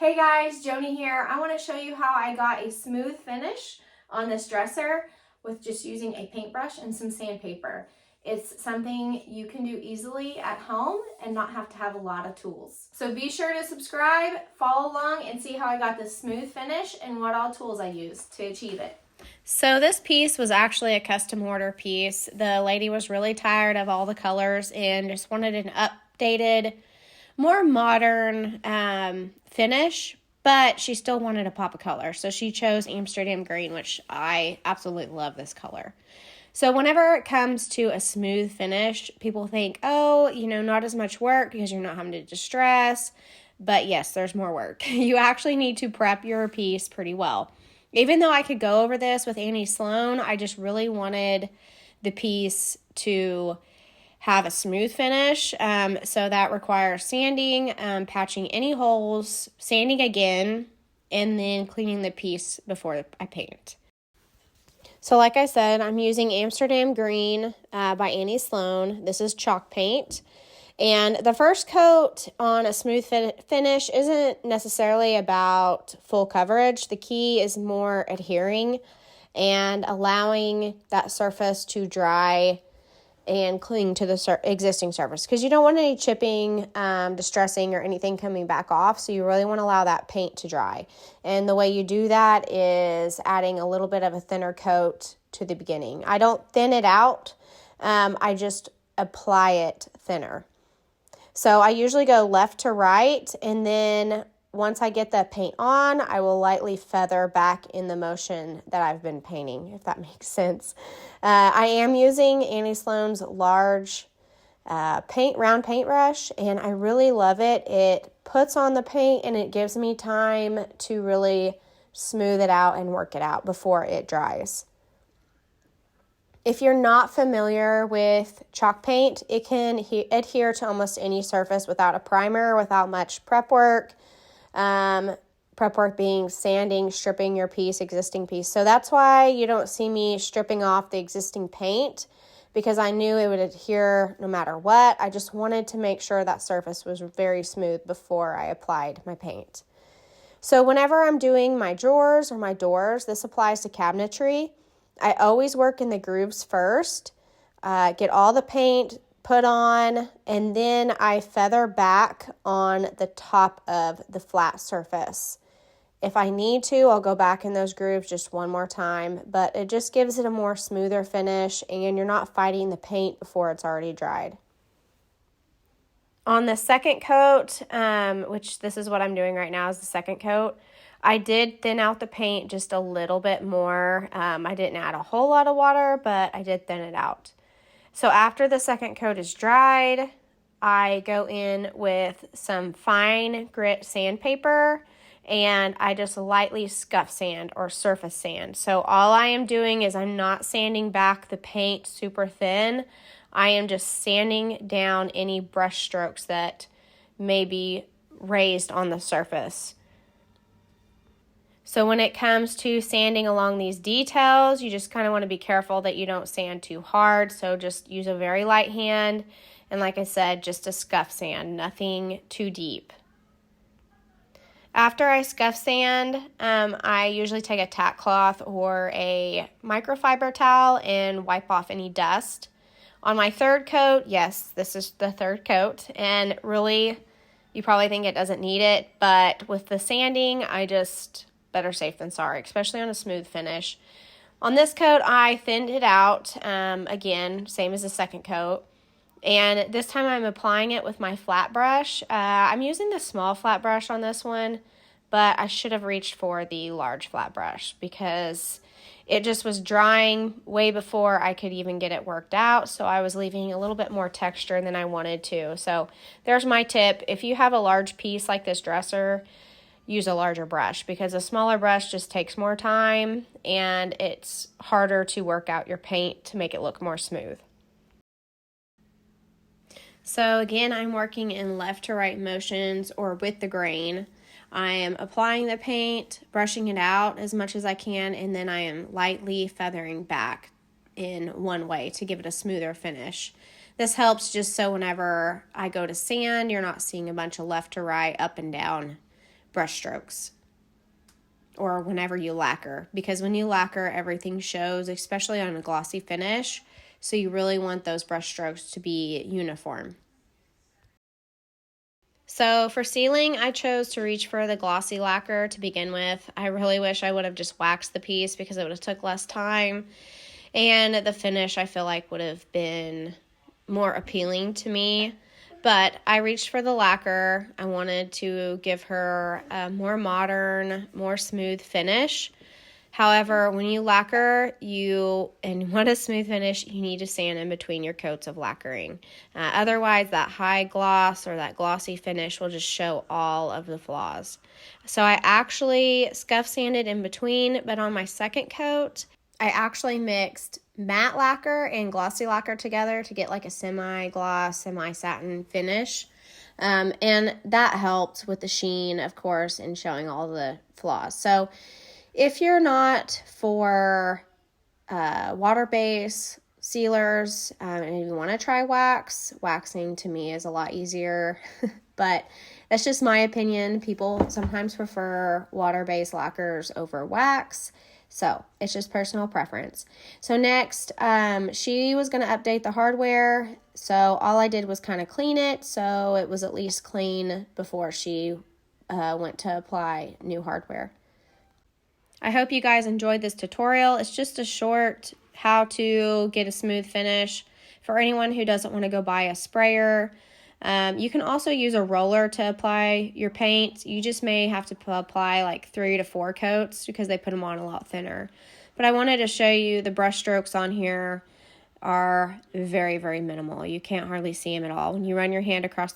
Hey guys, Joni here. I want to show you how I got a smooth finish on this dresser with just using a paintbrush and some sandpaper. It's something you can do easily at home and not have to have a lot of tools. So be sure to subscribe, follow along, and see how I got this smooth finish and what all tools I used to achieve it. So this piece was actually a custom order piece. The lady was really tired of all the colors and just wanted an updated, more modern finish, but she still wanted a pop of color. So she chose Amsterdam green, which I absolutely love this color. So whenever it comes to a smooth finish, people think, oh, not as much work because you're not having to distress. But yes, there's more work. You actually need to prep your piece pretty well. Even though I could go over this with Annie Sloan, I just really wanted the piece to have a smooth finish. So that requires sanding, patching any holes, sanding again, and then cleaning the piece before I paint. So like I said, I'm using Amsterdam Green by Annie Sloan. This is chalk paint. And the first coat on a smooth finish isn't necessarily about full coverage. The key is more adhering and allowing that surface to dry and cling to the existing surface, because you don't want any chipping, distressing, or anything coming back off. So you really want to allow that paint to dry. And the way you do that is adding a little bit of a thinner coat to the beginning. I don't thin it out. I just apply it thinner. So I usually go left to right, and then once I get the paint on, I will lightly feather back in the motion that I've been painting, if that makes sense. I am using Annie Sloan's large round paintbrush, and I really love it. It puts on the paint, and it gives me time to really smooth it out and work it out before it dries. If you're not familiar with chalk paint, it can adhere to almost any surface without a primer, without much prep work. Prep work being sanding, stripping your existing piece. So that's why you don't see me stripping off the existing paint, because I knew it would adhere no matter what. I just wanted to make sure that surface was very smooth before I applied my paint. So whenever I'm doing my drawers or my doors, this applies to cabinetry. I always work in the grooves first, get all the paint put on, and then I feather back on the top of the flat surface. If I need to, I'll go back in those grooves just one more time, but it just gives it a more smoother finish, and you're not fighting the paint before it's already dried. On the second coat, which this is what I'm doing right now, is the second coat, I did thin out the paint just a little bit more. I didn't add a whole lot of water, but I did thin it out. So after the second coat is dried, I go in with some fine grit sandpaper, and I just lightly scuff sand or surface sand. So all I am doing is I'm not sanding back the paint super thin. I am just sanding down any brush strokes that may be raised on the surface. So when it comes to sanding along these details, you just kind of want to be careful that you don't sand too hard. So just use a very light hand. And like I said, just a scuff sand, nothing too deep. After I scuff sand, I usually take a tack cloth or a microfiber towel and wipe off any dust. On my third coat, yes, this is the third coat. And really, you probably think it doesn't need it. But with the sanding, better safe than sorry, especially on a smooth finish. On this coat, I thinned it out, again, same as the second coat. And this time I'm applying it with my flat brush. I'm using the small flat brush on this one, but I should have reached for the large flat brush because it just was drying way before I could even get it worked out. So I was leaving a little bit more texture than I wanted to. So there's my tip. If you have a large piece like this dresser, use a larger brush, because a smaller brush just takes more time and it's harder to work out your paint to make it look more smooth. So again, I'm working in left to right motions or with the grain. I am applying the paint, brushing it out as much as I can, and then I am lightly feathering back in one way to give it a smoother finish. This helps just so whenever I go to sand, you're not seeing a bunch of left to right, up and down brush strokes or whenever you lacquer, because when you lacquer, everything shows, especially on a glossy finish. So you really want those brush strokes to be uniform. So for sealing, I chose to reach for the glossy lacquer to begin with. I really wish I would have just waxed the piece because it would have took less time. And the finish, I feel like, would have been more appealing to me. But I reached for the lacquer. I wanted to give her a more modern, more smooth finish. However, when you lacquer, and want a smooth finish, you need to sand in between your coats of lacquering. Otherwise, that high gloss or that glossy finish will just show all of the flaws. So I actually scuff sanded in between, but on my second coat, I actually mixed matte lacquer and glossy lacquer together to get like a semi-gloss, semi-satin finish. And that helped with the sheen, of course, and showing all the flaws. So if you're not for water-based sealers and you want to try waxing to me is a lot easier, but that's just my opinion. People sometimes prefer water-based lacquers over wax. So it's just personal preference. So next, she was going to update the hardware. So all I did was kind of clean it so it was at least clean before she went to apply new hardware. I hope you guys enjoyed this tutorial. It's just a short how to get a smooth finish for anyone who doesn't want to go buy a sprayer. You can also use a roller to apply your paint. You just may have to apply like 3 to 4 coats because they put them on a lot thinner. But I wanted to show you the brush strokes on here are very, very minimal. You can't hardly see them at all. When you run your hand across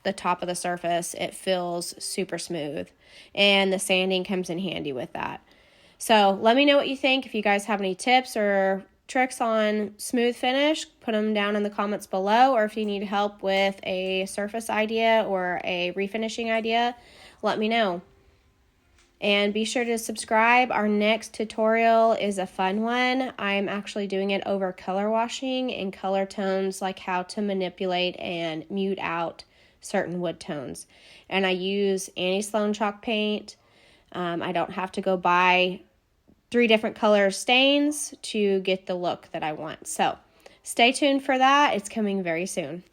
the top of the surface, it feels super smooth. And the sanding comes in handy with that. So let me know what you think. If you guys have any tips or tricks on smooth finish, put them down in the comments below. Or if you need help with a surface idea or a refinishing idea, let me know. And be sure to subscribe. Our next tutorial is a fun one. I'm actually doing it over color washing and color tones, like how to manipulate and mute out certain wood tones. And I use Annie Sloan chalk paint. I don't have to go buy 3 different color stains to get the look that I want. So stay tuned for that. It's coming very soon.